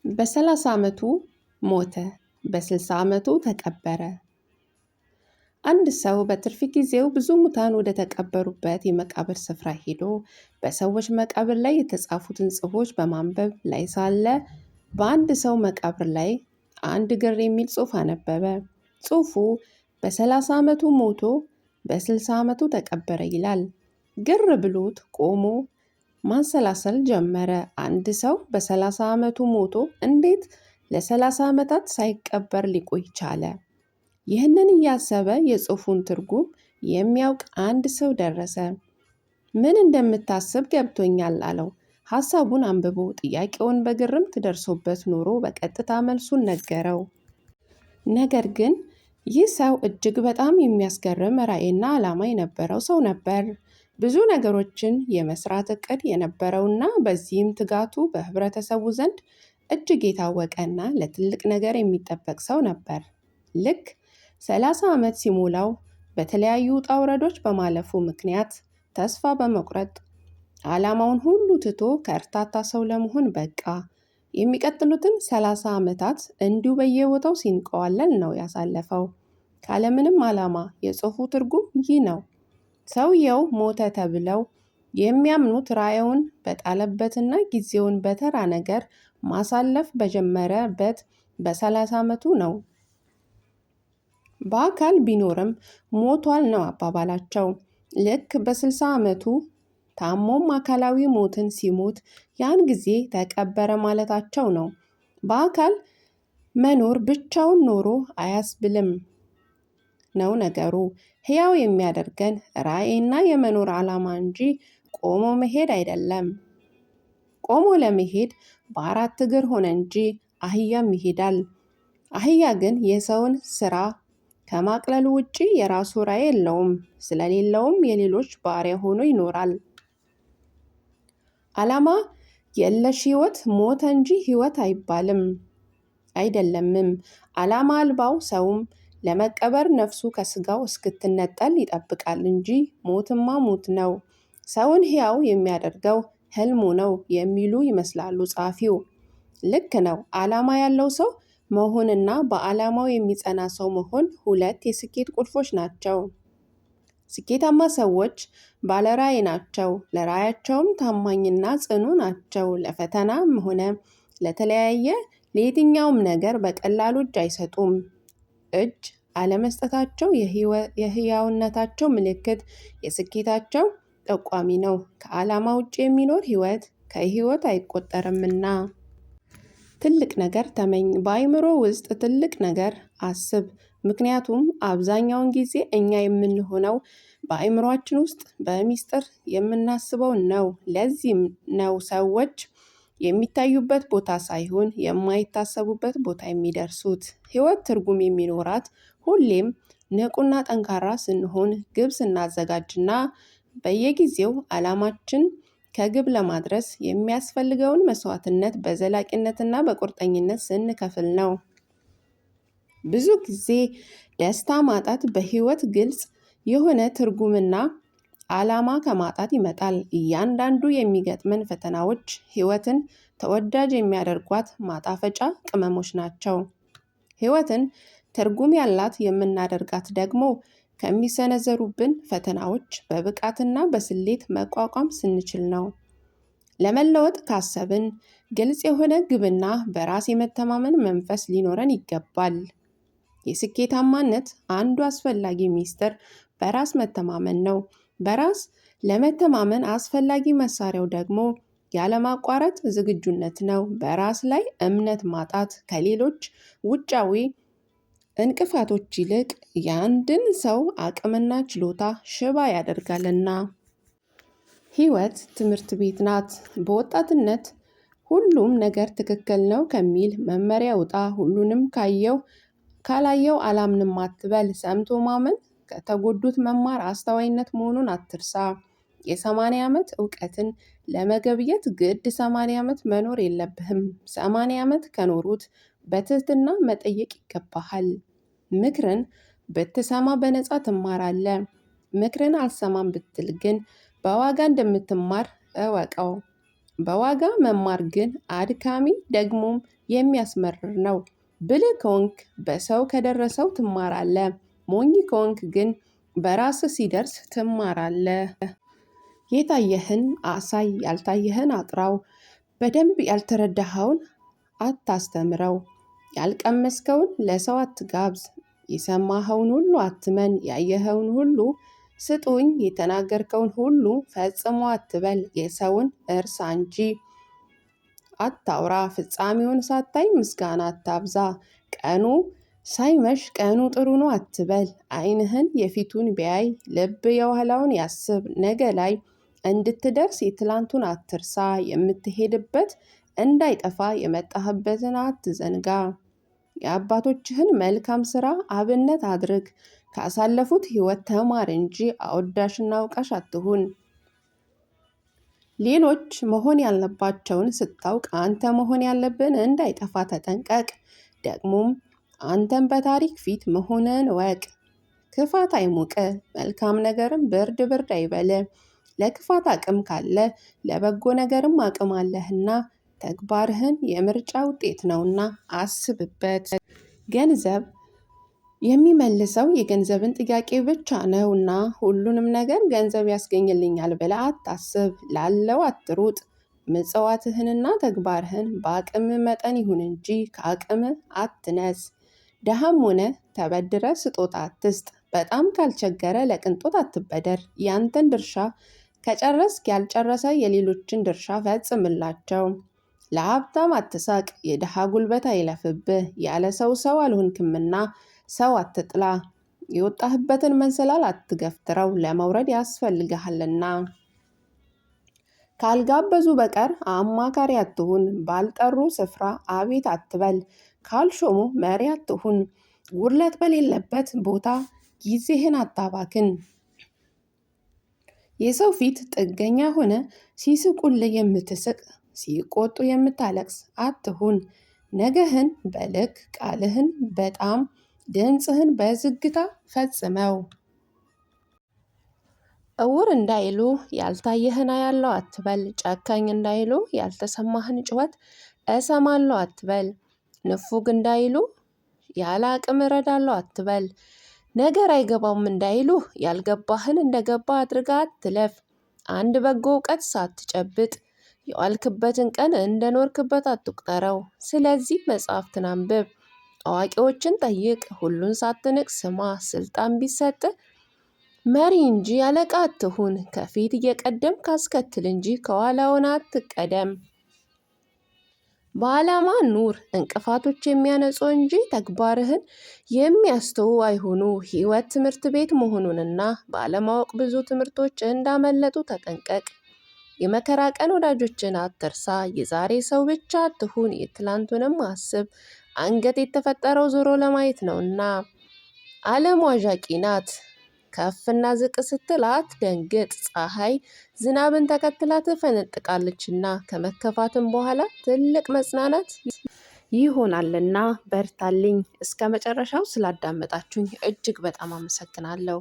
በ30 ዓመቱ ሞተ፣ በ60 ዓመቱ ተቀበረ። አንድ ሰው በትርፍ ጊዜው ብዙ ሙታን ወደ ተቀበሩበት የመቃብር ስፍራ ሄዶ በሰዎች መቃብር ላይ የተጻፉትን ጽሑፎች በማንበብ ላይ ሳለ በአንድ ሰው መቃብር ላይ አንድ ግር የሚል ጽሑፍ አነበበ። ጽሑፉ በ30 ዓመቱ ሞቶ በ60 ዓመቱ ተቀበረ ይላል። ግር ብሎት ቆሞ ማሰላሰል ጀመረ። አንድ ሰው በ30 ዓመቱ ሞቶ እንዴት ለ30 ዓመታት ሳይቀበር ሊቆይ ቻለ? ይህንን እያሰበ የጽሑፉን ትርጉም የሚያውቅ አንድ ሰው ደረሰ። ምን እንደምታስብ ገብቶኛል አለው። ሐሳቡን አንብቦ ጥያቄውን በግርምት ደርሶበት ኖሮ በቀጥታ መልሱን ነገረው። ነገር ግን ይህ ሰው እጅግ በጣም የሚያስገርም ራዕይና ዓላማ የነበረው ሰው ነበር። ብዙ ነገሮችን የመስራት እቅድ የነበረውና በዚህም ትጋቱ በህብረተሰቡ ዘንድ እጅግ የታወቀና ለትልቅ ነገር የሚጠበቅ ሰው ነበር። ልክ 30 ዓመት ሲሞላው በተለያዩ ውጣ ውረዶች በማለፉ ምክንያት ተስፋ በመቁረጥ ዓላማውን ሁሉ ትቶ ከእርታታ ሰው ለመሆን በቃ። የሚቀጥሉትን 30 ዓመታት እንዲሁ በየቦታው ሲንቀዋለል ነው ያሳለፈው፣ ካለምንም ዓላማ። የጽሑፉ ትርጉም ይህ ነው። ሰውየው ሞተ ተብለው የሚያምኑት ራዕዩን በጣለበትና ጊዜውን በተራ ነገር ማሳለፍ በጀመረበት በ30 ዓመቱ ነው። በአካል ቢኖርም ሞቷል ነው አባባላቸው። ልክ በ60 ዓመቱ ታሞም አካላዊ ሞትን ሲሞት ያን ጊዜ ተቀበረ ማለታቸው ነው። በአካል መኖር ብቻውን ኖሮ አያስብልም ነው ነገሩ። ሕያው የሚያደርገን ራዕይና የመኖር ዓላማ እንጂ ቆሞ መሄድ አይደለም። ቆሞ ለመሄድ በአራት እግር ሆነ እንጂ አህያም ይሄዳል። አህያ ግን የሰውን ስራ ከማቅለሉ ውጪ የራሱ ራዕይ የለውም። ስለሌለውም የሌሎች ባሪያ ሆኖ ይኖራል። ዓላማ የለሽ ሕይወት ሞተ እንጂ ሕይወት አይደለምም። ዓላማ አልባው ሰውም ለመቀበር ነፍሱ ከስጋው እስክትነጠል ይጠብቃል እንጂ ሞትማ ሞት ነው። ሰውን ሕያው የሚያደርገው ህልሙ ነው የሚሉ ይመስላሉ ጸሐፊው። ልክ ነው። ዓላማ ያለው ሰው መሆንና በዓላማው የሚጸና ሰው መሆን ሁለት የስኬት ቁልፎች ናቸው። ስኬታማ ሰዎች ባለራዕይ ናቸው። ለራዕያቸውም ታማኝና ጽኑ ናቸው። ለፈተናም ሆነ ለየትኛውም ነገር በቀላሉ እጅ አይሰጡም። እጅ አለመስጠታቸው የሕያውነታቸው ምልክት፣ የስኬታቸው ጠቋሚ ነው። ከዓላማ ውጭ የሚኖር ሕይወት ከሕይወት አይቆጠርምና። ትልቅ ነገር ተመኝ። በአእምሮ ውስጥ ትልቅ ነገር አስብ። ምክንያቱም አብዛኛውን ጊዜ እኛ የምንሆነው በአእምሯችን ውስጥ በሚስጥር የምናስበውን ነው። ለዚህም ነው ሰዎች የሚታዩበት ቦታ ሳይሆን የማይታሰቡበት ቦታ የሚደርሱት። ሕይወት ትርጉም የሚኖራት ሁሌም ንቁና ጠንካራ ስንሆን፣ ግብ ስናዘጋጅና በየጊዜው ዓላማችን ከግብ ለማድረስ የሚያስፈልገውን መስዋዕትነት በዘላቂነትና በቁርጠኝነት ስንከፍል ነው። ብዙ ጊዜ ደስታ ማጣት በሕይወት ግልጽ የሆነ ትርጉምና ዓላማ ከማጣት ይመጣል። እያንዳንዱ የሚገጥመን ፈተናዎች ሕይወትን ተወዳጅ የሚያደርጓት ማጣፈጫ ቅመሞች ናቸው። ሕይወትን ትርጉም ያላት የምናደርጋት ደግሞ ከሚሰነዘሩብን ፈተናዎች በብቃትና በስሌት መቋቋም ስንችል ነው። ለመለወጥ ካሰብን ግልጽ የሆነ ግብና በራስ የመተማመን መንፈስ ሊኖረን ይገባል። የስኬታማነት አንዱ አስፈላጊ ሚስጥር በራስ መተማመን ነው። በራስ ለመተማመን አስፈላጊ መሳሪያው ደግሞ ያለማቋረጥ ዝግጁነት ነው። በራስ ላይ እምነት ማጣት ከሌሎች ውጫዊ እንቅፋቶች ይልቅ የአንድን ሰው አቅምና ችሎታ ሽባ ያደርጋልና። ሕይወት ትምህርት ቤት ናት። በወጣትነት ሁሉም ነገር ትክክል ነው ከሚል መመሪያ ውጣ። ሁሉንም ካላየው አላምንም አትበል። ሰምቶ ማመን ከተጎዱት መማር አስተዋይነት መሆኑን አትርሳ። የ80 ዓመት እውቀትን ለመገብየት ግድ 80 ዓመት መኖር የለብህም። 80 ዓመት ከኖሩት በትህትና መጠየቅ ይገባሃል። ምክርን ብትሰማ በነፃ ትማራለህ። ምክርን አልሰማም ብትል ግን በዋጋ እንደምትማር እወቀው። በዋጋ መማር ግን አድካሚ ደግሞም የሚያስመርር ነው። ብልህ ከሆንክ በሰው ከደረሰው ትማራለህ። ሞኝ ከሆንክ ግን በራስህ ሲደርስ ትማራለህ። የታየህን አሳይ፣ ያልታየህን አጥራው። በደንብ ያልተረዳኸውን አታስተምረው። ያልቀመስከውን ለሰው አትጋብዝ። የሰማኸውን ሁሉ አትመን። ያየኸውን ሁሉ ስጡኝ፣ የተናገርከውን ሁሉ ፈጽሞ አትበል። የሰውን እርሳ እንጂ አታውራ። ፍጻሜውን ሳታይ ምስጋና አታብዛ። ቀኑ ሳይመሽ ቀኑ ጥሩ ነው አትበል። ዓይንህን የፊቱን ቢያይ ልብ የኋላውን ያስብ። ነገ ላይ እንድትደርስ የትላንቱን አትርሳ። የምትሄድበት እንዳይጠፋ የመጣህበትን አትዘንጋ። የአባቶችህን መልካም ሥራ አብነት አድርግ። ካሳለፉት ሕይወት ተማር እንጂ አወዳሽና አውቃሽ አትሁን። ሌሎች መሆን ያለባቸውን ስታውቅ አንተ መሆን ያለብን እንዳይጠፋ ተጠንቀቅ። ደግሞም አንተም በታሪክ ፊት መሆንን እወቅ። ክፋት አይሙቅ፣ መልካም ነገርም ብርድ ብርድ አይበል። ለክፋት አቅም ካለ ለበጎ ነገርም አቅም አለህና ተግባርህን የምርጫ ውጤት ነውና አስብበት። ገንዘብ የሚመልሰው የገንዘብን ጥያቄ ብቻ ነውና ሁሉንም ነገር ገንዘብ ያስገኝልኛል ብለህ አታስብ። ላለው አትሩጥ። ምጽዋትህንና ተግባርህን በአቅምህ መጠን ይሁን እንጂ ከአቅምህ አትነስ። ደሃም ሆነ ተበድረ ስጦታ አትስጥ። በጣም ካልቸገረ ለቅንጦት አትበደር። ያንተን ድርሻ ከጨረስክ ያልጨረሰ የሌሎችን ድርሻ ፈጽምላቸው። ለሀብታም አትሳቅ፣ የድሃ ጉልበት አይለፍብህ። ያለ ሰው አልሆንክምና ሰው አትጥላ። የወጣህበትን መሰላል አትገፍትረው፣ ለመውረድ ያስፈልግሃልና። ካልጋበዙ በቀር አማካሪ አትሁን። ባልጠሩ ስፍራ አቤት አትበል። ካልሾሙ መሪ አትሁን። ጉድለት በሌለበት ቦታ ጊዜህን አታባክን። የሰው ፊት ጥገኛ ሆነ ሲስቁልህ የምትስቅ ሲቆጡ የምታለቅስ አትሁን። ነገህን በልክ ቃልህን በጣም ድምፅህን በዝግታ ፈጽመው። እውር እንዳይሉ ያልታየህን አያለው አትበል። ጨካኝ እንዳይሉ ያልተሰማህን ጩኸት እሰማለሁ አትበል። ንፉግ እንዳይሉ ያለ አቅም እረዳለሁ አትበል። ነገር አይገባውም እንዳይሉ ያልገባህን እንደገባ አድርጋ አትለፍ። አንድ በጎ እውቀት ሳትጨብጥ የዋልክበትን ቀን እንደኖርክበት አትቁጠረው። ስለዚህ መጽሐፍትን አንብብ፣ አዋቂዎችን ጠይቅ፣ ሁሉን ሳትንቅ ስማ። ስልጣን ቢሰጥህ መሪ እንጂ አለቃ አትሁን። ከፊት እየቀደምክ አስከትል እንጂ ከኋላ ሆነህ አትቀደም። በዓላማ ኑር፣ እንቅፋቶች የሚያነጹ እንጂ ተግባርህን የሚያስተው አይሁኑ። ሕይወት ትምህርት ቤት መሆኑንና ባለማወቅ ብዙ ትምህርቶች እንዳመለጡ ተጠንቀቅ። የመከራ ቀን ወዳጆችን አትርሳ። የዛሬ ሰው ብቻ አትሁን፣ የትላንቱንም አስብ። አንገት የተፈጠረው ዞሮ ለማየት ነውና። ዓለም ዋዣቂ ናት። ከፍና ዝቅ ስትል አትደንግጥ። ፀሐይ ዝናብን ተከትላ ትፈነጥቃለችና ከመከፋትም በኋላ ትልቅ መጽናናት ይሆናልና በርታልኝ። እስከ መጨረሻው ስላዳመጣችሁኝ እጅግ በጣም አመሰግናለሁ።